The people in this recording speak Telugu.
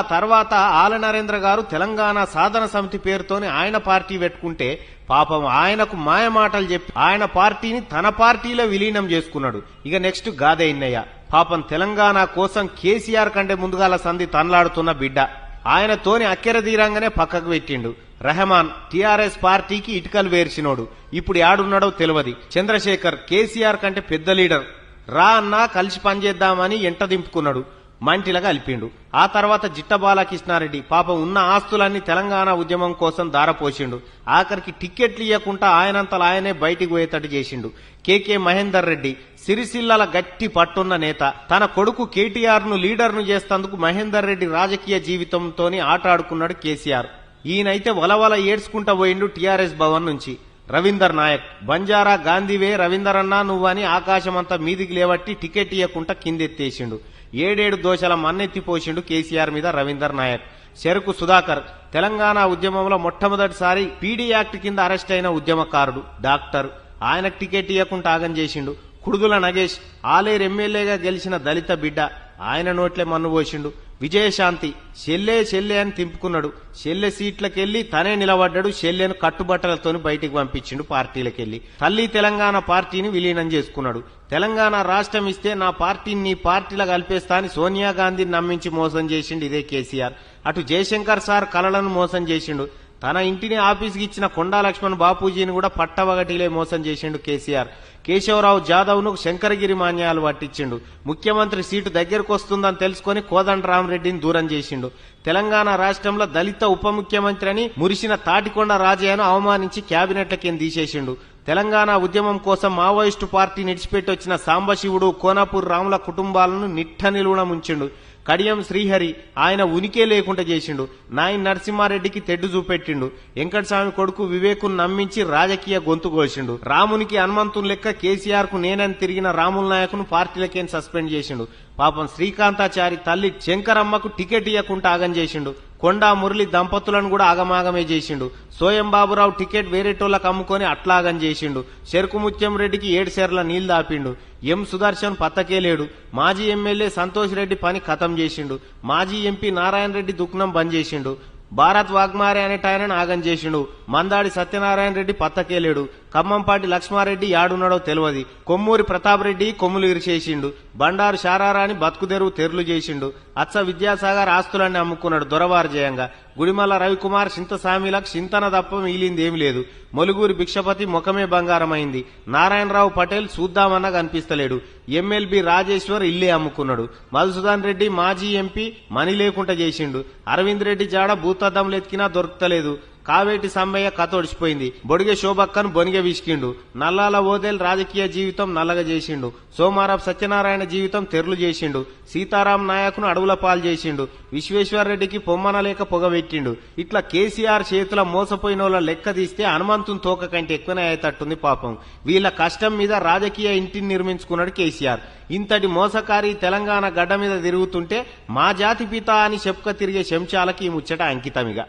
ఆ తర్వాత ఆల నరేంద్ర గారు తెలంగాణ సాధన సమితి పేరుతోని ఆయన పార్టీ పెట్టుకుంటే పాపం ఆయనకు మాయ మాటలు చెప్పి ఆయన పార్టీని తన పార్టీలో విలీనం చేసుకున్నాడు. ఇక నెక్స్ట్ గాదే ఇన్నయ్య పాపం తెలంగాణ కోసం కేసీఆర్ కంటే ముందుగాల సంధి తనలాడుతున్న బిడ్డ. ఆయనతోని అక్కెర తీరంగానే పక్కకు పెట్టిండు. రెహమాన్ టీఆర్ఎస్ పార్టీకి ఇటుకలు వేర్చినోడు. ఇప్పుడు యాడున్నాడో తెలియదు. చంద్రశేఖర్ కేసీఆర్ కంటే పెద్ద లీడర్. రా అన్నా కలిసి పనిచేద్దామని ఎంట దింపుకున్నాడు. మంటిలాగా అలిపిండు. ఆ తర్వాత జిట్ట బాలకృష్ణారెడ్డి పాపం ఉన్న ఆస్తులన్నీ తెలంగాణ ఉద్యమం కోసం దారపోసిండు. ఆఖరికి టిక్కెట్లు ఇవ్వకుండా ఆయనంతలా ఆయనే బయటికి పోయేటట్టు చేసిండు. కేకే మహేందర్ రెడ్డి సిరిసిల్లల గట్టి పట్టున్న నేత. తన కొడుకు కేటీఆర్ ను లీడర్ ను చేస్తందుకు మహేందర్ రెడ్డి రాజకీయ జీవితంతోని ఆట ఆడుకున్నాడు కేసీఆర్. ఈయనైతే వలవల ఏడ్చుకుంటా పోయిండు టీఆర్ఎస్ భవన్ నుంచి. రవీందర్ నాయక్ బంజారా గాంధీవే రవీందర్ అన్నా నువ్వని ఆకాశమంతా మీదికి లేవట్టి టికెట్ ఇవ్వకుండా కిందెత్తేసిండు. 7 దోషాల మన్నెత్తిపోసిండు కేసీఆర్ మీద రవీందర్ నాయక్. చెరుకు సుధాకర్ తెలంగాణ ఉద్యమంలో మొట్టమొదటిసారి పీడీ యాక్ట్ కింద అరెస్ట్ అయిన ఉద్యమకారుడు, డాక్టర్. ఆయనకు టికెట్ ఇవ్వకుండా ఆగం చేసిండు. కుడుదుల నగేష్ ఆలేరు ఎమ్మెల్యేగా గెలిచిన దళిత బిడ్డ. ఆయన నోట్లే మన్ను పోసిండు. విజయశాంతి చెల్లె చెల్లె అని తింపుకున్నాడు. చెల్లె సీట్లకెళ్లి తనే నిలబడ్డాడు. చెల్లెను కట్టుబట్టలతోని బయటికి పంపించిండు పార్టీలకెళ్లి. తల్లి తెలంగాణ పార్టీని విలీనం చేసుకున్నాడు. తెలంగాణ రాష్ట్రం ఇస్తే నా పార్టీని నీ పార్టీలో కలిపేస్తా అని సోనియా గాంధీని నమ్మించి మోసం చేసిండు ఇదే కేసీఆర్. అటు జయశంకర్ సార్ కలలను మోసం చేసిండు. తన ఇంటిని ఆఫీస్కి ఇచ్చిన కొండా లక్ష్మణ్ బాపూజీని కూడా పట్టవగటిలే మోసం చేసిండు కేసీఆర్. కేశవరావు జాదవ్ ను శంకరగిరి మాన్యాలు పట్టించిండు. ముఖ్యమంత్రి సీటు దగ్గరకు వస్తుందని తెలుసుకుని కోదండరామరెడ్డిని దూరం చేసిండు. తెలంగాణ రాష్ట్రంలో దళిత ఉప ముఖ్యమంత్రి అని మురిసిన తాటికొండ రాజయ్యను అవమానించి క్యాబినెట్లకేం తీసేసిండు. తెలంగాణ ఉద్యమం కోసం మావోయిస్టు పార్టీని ఇడిచిపెట్టి వచ్చిన సాంబశివుడు, కోనాపూర్ రాముల కుటుంబాలను నిట్ట నిలువున ముంచిండు. కడియం శ్రీహరి ఆయన ఉనికే లేకుండా చేసిండు. నాయన్ నరసింహారెడ్డికి తెడ్డు చూపెట్టిండు. వెంకటస్వామి కొడుకు వివేకును నమ్మించి రాజకీయ గొంతు కోసిండు. రామునికి హనుమంతుని లెక్క కేసీఆర్ కు నేనని తిరిగిన రాముల నాయకును పార్టీలకేం సస్పెండ్ చేసిండు. పాపం శ్రీకాంతాచారి తల్లి శంకరమ్మకు టికెట్ ఇవ్వకుండా ఆగం చేసిండు. కొండా మురళి దంపతులను కూడా ఆగమాగమే చేసిండు. సోయం బాబురావు టికెట్ వేరేటోళ్లకు అమ్ముకొని అట్లాగం చేసిండు. చెరుకు ముత్యం రెడ్డికి 7 సేర్ల నీళ్లు దాపిండు. ఎం సుదర్శన్ పత్తకే లేడు. మాజీ ఎమ్మెల్యే సంతోష్ రెడ్డి పని ఖతం చేసిండు. మాజీ ఎంపీ నారాయణ రెడ్డి దుఃఖనం బంద్ చేసిండు. భారత్ వాగ్మారే అనేటాయనను ఆగం చేసిండు. మందాడి సత్యనారాయణ రెడ్డి పత్తకేలేడు. ఖమ్మంపాటి లక్ష్మారెడ్డి యాడున్నాడో తెలియదు. కొమ్మూరి ప్రతాప్ రెడ్డి కొమ్ములు ఇరిచేసిండు. బండారు శారారాని బతుకుదెరువు తెరులు చేసిండు. అచ్చ విద్యాసాగర్ ఆస్తులన్నీ అమ్ముకున్నాడు దొరవారు జయంగా. గుడిమల్ల రవికుమార్ చింతసామిలకు చింతన తప్ప మిగిలిందేమీ లేదు. మొలుగూరి భిక్షపతి ముఖమే బంగారమైంది. నారాయణరావు పటేల్ చూద్దామన్నా కనిపిస్తలేడు. ఎమ్మెల్బీ రాజేశ్వర్ ఇల్లే అమ్ముకున్నాడు. మధుసూదన్ రెడ్డి మాజీ ఎంపీ మనీ లేకుండా చేసిండు. అరవింద్ రెడ్డి జాడ భూతద్దంలో ఎత్కినా దొరుకుతలేదు. కావేటి సమ్మయ్య కతోడిచిపోయింది. బొడిగె శోభక్కను బొనిగె విసికిండు. నల్లాల ఓదేల్ రాజకీయ జీవితం నల్లగా చేసిండు. సోమారావు సత్యనారాయణ జీవితం తెరులు చేసిండు. సీతారాం నాయకును అడవుల పాలు చేసిండు. విశ్వేశ్వరరెడ్డికి పొమ్మనలేక పొగబెట్టిండు. ఇట్లా కేసీఆర్ చేతుల మోసపోయినోళ్ళ లెక్క తీస్తే హనుమంతుని తోక కంటే ఎక్కువనే అయ్యేటట్టుంది పాపం. వీళ్ళ కష్టం మీద రాజకీయ ఇంటిని నిర్మించుకున్నాడు కేసీఆర్. ఇంతటి మోసకారి తెలంగాణ గడ్డ మీద తిరుగుతుంటే మా జాతి పిత అని చెప్పుక తిరిగే శంచాలకి ఈ ముచ్చట అంకితమిగా.